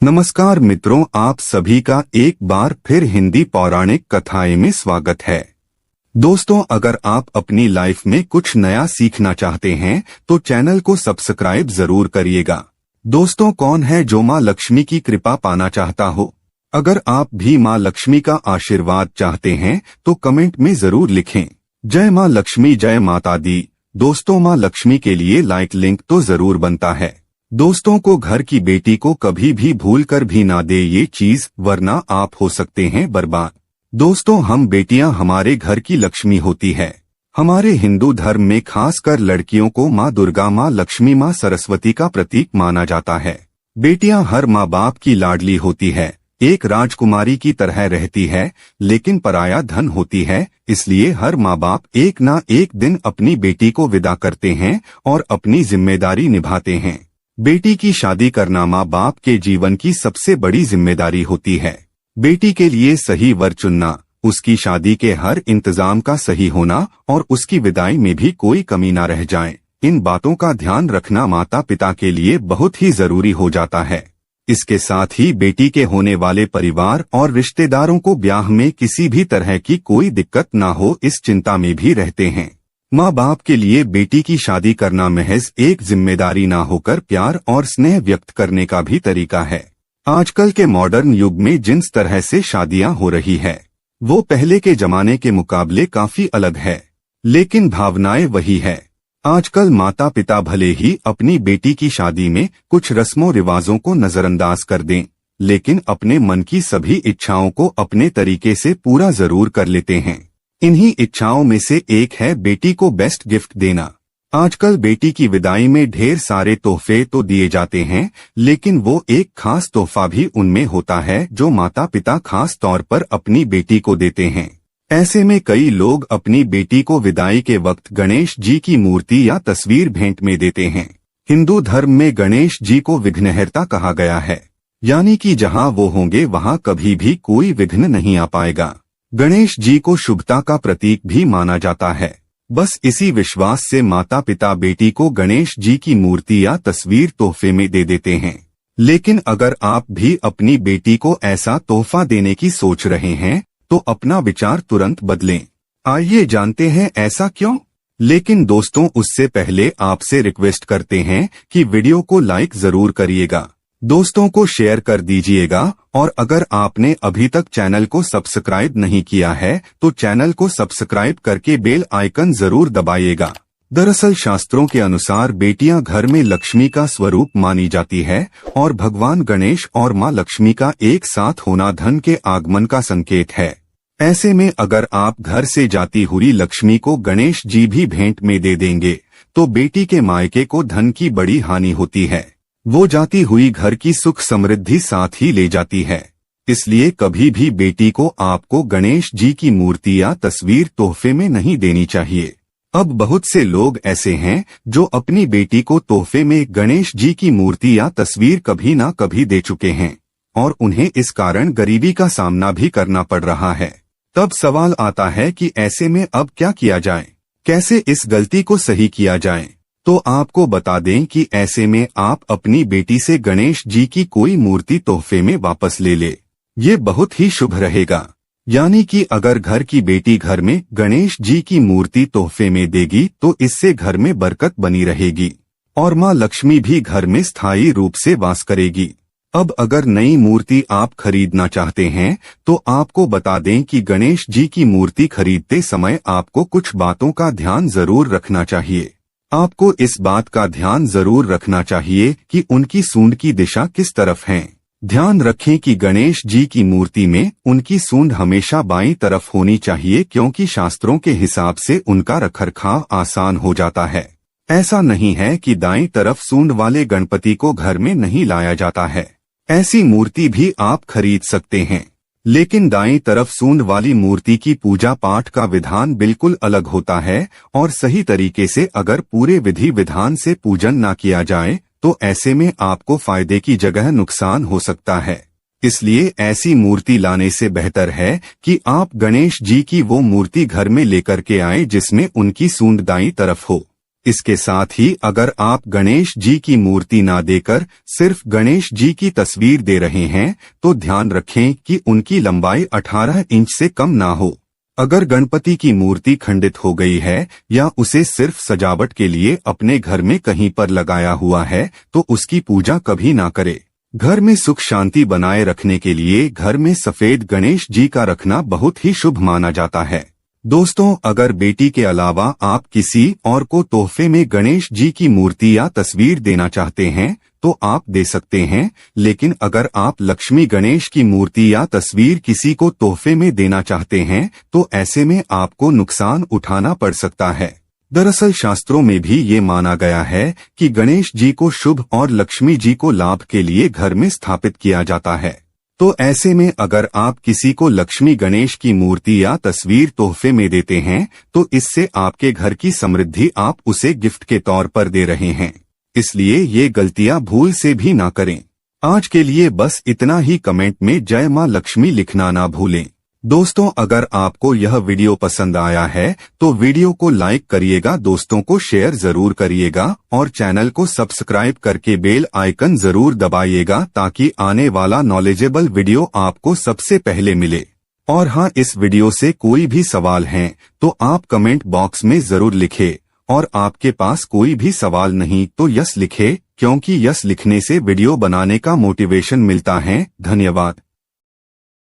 नमस्कार मित्रों, आप सभी का एक बार फिर हिंदी पौराणिक कथाएं में स्वागत है। दोस्तों, अगर आप अपनी लाइफ में कुछ नया सीखना चाहते हैं तो चैनल को सब्सक्राइब जरूर करिएगा। दोस्तों, कौन है जो माँ लक्ष्मी की कृपा पाना चाहता हो? अगर आप भी माँ लक्ष्मी का आशीर्वाद चाहते हैं तो कमेंट में जरूर लिखें, जय माँ लक्ष्मी, जय माता दी। दोस्तों, माँ लक्ष्मी के लिए लाइक लिंक तो जरूर बनता है। दोस्तों को घर की बेटी को कभी भी भूल कर भी ना दे ये चीज, वरना आप हो सकते हैं बर्बाद। दोस्तों, हम बेटियां हमारे घर की लक्ष्मी होती है। हमारे हिंदू धर्म में खासकर लड़कियों को माँ दुर्गा, माँ लक्ष्मी, माँ सरस्वती का प्रतीक माना जाता है। बेटियां हर माँ बाप की लाडली होती है, एक राजकुमारी की तरह रहती है, लेकिन पराया धन होती है। इसलिए हर माँ बाप एक ना एक दिन अपनी बेटी को विदा करते हैं और अपनी जिम्मेदारी निभाते हैं। बेटी की शादी करना माँ बाप के जीवन की सबसे बड़ी जिम्मेदारी होती है। बेटी के लिए सही वर चुनना, उसकी शादी के हर इंतजाम का सही होना और उसकी विदाई में भी कोई कमी न रह जाए, इन बातों का ध्यान रखना माता पिता के लिए बहुत ही जरूरी हो जाता है। इसके साथ ही बेटी के होने वाले परिवार और रिश्तेदारों को ब्याह में किसी भी तरह की कोई दिक्कत न हो, इस चिंता में भी रहते हैं। माँ बाप के लिए बेटी की शादी करना महज एक जिम्मेदारी ना होकर प्यार और स्नेह व्यक्त करने का भी तरीका है। आजकल के मॉडर्न युग में जिस तरह से शादियां हो रही है वो पहले के जमाने के मुकाबले काफी अलग है, लेकिन भावनाएं वही है। आजकल माता पिता भले ही अपनी बेटी की शादी में कुछ रस्मों रिवाजों को नजरअंदाज कर दें, लेकिन अपने मन की सभी इच्छाओं को अपने तरीके से पूरा जरूर कर लेते हैं। इन्हीं इच्छाओं में से एक है बेटी को बेस्ट गिफ्ट देना। आजकल बेटी की विदाई में ढेर सारे तोहफे तो दिए जाते हैं, लेकिन वो एक खास तोहफा भी उनमें होता है जो माता पिता खास तौर पर अपनी बेटी को देते हैं। ऐसे में कई लोग अपनी बेटी को विदाई के वक्त गणेश जी की मूर्ति या तस्वीर भेंट में देते हैं। हिंदू धर्म में गणेश जी को विघ्नहर्ता कहा गया है, यानी कि जहां वो होंगे वहां कभी भी कोई विघ्न नहीं आ पाएगा। गणेश जी को शुभता का प्रतीक भी माना जाता है। बस इसी विश्वास से माता पिता बेटी को गणेश जी की मूर्ति या तस्वीर तोहफे में दे देते हैं। लेकिन अगर आप भी अपनी बेटी को ऐसा तोहफा देने की सोच रहे हैं तो अपना विचार तुरंत बदलें। आइए जानते हैं ऐसा क्यों। लेकिन दोस्तों, उससे पहले आपसे रिक्वेस्ट करते हैं कि वीडियो को लाइक जरूर करिएगा, दोस्तों को शेयर कर दीजिएगा, और अगर आपने अभी तक चैनल को सब्सक्राइब नहीं किया है तो चैनल को सब्सक्राइब करके बेल आइकन जरूर दबाइएगा। दरअसल शास्त्रों के अनुसार बेटियां घर में लक्ष्मी का स्वरूप मानी जाती है और भगवान गणेश और मां लक्ष्मी का एक साथ होना धन के आगमन का संकेत है। ऐसे में अगर आप घर से जाती हुई लक्ष्मी को गणेश जी भी भेंट में दे देंगे तो बेटी के मायके को धन की बड़ी हानि होती है। वो जाती हुई घर की सुख समृद्धि साथ ही ले जाती है। इसलिए कभी भी बेटी को आपको गणेश जी की मूर्ति या तस्वीर तोहफे में नहीं देनी चाहिए। अब बहुत से लोग ऐसे हैं जो अपनी बेटी को तोहफे में गणेश जी की मूर्ति या तस्वीर कभी ना कभी दे चुके हैं और उन्हें इस कारण गरीबी का सामना भी करना पड़ रहा है। तब सवाल आता है कि ऐसे में अब क्या किया जाए, कैसे इस गलती को सही किया जाए। तो आपको बता दें कि ऐसे में आप अपनी बेटी से गणेश जी की कोई मूर्ति तोहफे में वापस ले ले, ये बहुत ही शुभ रहेगा। यानी कि अगर घर की बेटी घर में गणेश जी की मूर्ति तोहफे में देगी तो इससे घर में बरकत बनी रहेगी और माँ लक्ष्मी भी घर में स्थायी रूप से वास करेगी। अब अगर नई मूर्ति आप खरीदना चाहते हैं तो आपको बता दें कि गणेश जी की मूर्ति खरीदते समय आपको कुछ बातों का ध्यान जरूर रखना चाहिए। आपको इस बात का ध्यान जरूर रखना चाहिए कि उनकी सूंड की दिशा किस तरफ है। ध्यान रखें कि गणेश जी की मूर्ति में उनकी सूंड हमेशा बाईं तरफ होनी चाहिए, क्योंकि शास्त्रों के हिसाब से उनका रखरखाव आसान हो जाता है। ऐसा नहीं है कि दाईं तरफ सूंड वाले गणपति को घर में नहीं लाया जाता है, ऐसी मूर्ति भी आप खरीद सकते हैं। लेकिन दाईं तरफ सूंड वाली मूर्ति की पूजा पाठ का विधान बिल्कुल अलग होता है और सही तरीके से अगर पूरे विधि विधान से पूजन ना किया जाए तो ऐसे में आपको फायदे की जगह नुकसान हो सकता है। इसलिए ऐसी मूर्ति लाने से बेहतर है कि आप गणेश जी की वो मूर्ति घर में लेकर के आए जिसमें उनकी सूंड दाईं तरफ हो। इसके साथ ही अगर आप गणेश जी की मूर्ति ना देकर सिर्फ गणेश जी की तस्वीर दे रहे हैं तो ध्यान रखें कि उनकी लंबाई 18 इंच से कम ना हो। अगर गणपति की मूर्ति खंडित हो गई है या उसे सिर्फ सजावट के लिए अपने घर में कहीं पर लगाया हुआ है तो उसकी पूजा कभी ना करें। घर में सुख शांति बनाए रखने के लिए घर में सफेद गणेश जी का रखना बहुत ही शुभ माना जाता है। दोस्तों, अगर बेटी के अलावा आप किसी और को तोहफे में गणेश जी की मूर्ति या तस्वीर देना चाहते हैं तो आप दे सकते हैं, लेकिन अगर आप लक्ष्मी गणेश की मूर्ति या तस्वीर किसी को तोहफे में देना चाहते हैं तो ऐसे में आपको नुकसान उठाना पड़ सकता है। दरअसल शास्त्रों में भी ये माना गया है कि गणेश जी को शुभ और लक्ष्मी जी को लाभ के लिए घर में स्थापित किया जाता है। तो ऐसे में अगर आप किसी को लक्ष्मी गणेश की मूर्ति या तस्वीर तोहफे में देते हैं तो इससे आपके घर की समृद्धि आप उसे गिफ्ट के तौर पर दे रहे हैं, इसलिए ये गलतियां भूल से भी ना करें। आज के लिए बस इतना ही। कमेंट में जय मां लक्ष्मी लिखना ना भूलें। दोस्तों, अगर आपको यह वीडियो पसंद आया है तो वीडियो को लाइक करिएगा, दोस्तों को शेयर जरूर करिएगा और चैनल को सब्सक्राइब करके बेल आइकन जरूर दबाइएगा ताकि आने वाला नॉलेजेबल वीडियो आपको सबसे पहले मिले। और हाँ, इस वीडियो से कोई भी सवाल है तो आप कमेंट बॉक्स में जरूर लिखें, और आपके पास कोई भी सवाल नहीं तो यस लिखें, क्योंकि यस लिखने से वीडियो बनाने का मोटिवेशन मिलता है। धन्यवाद।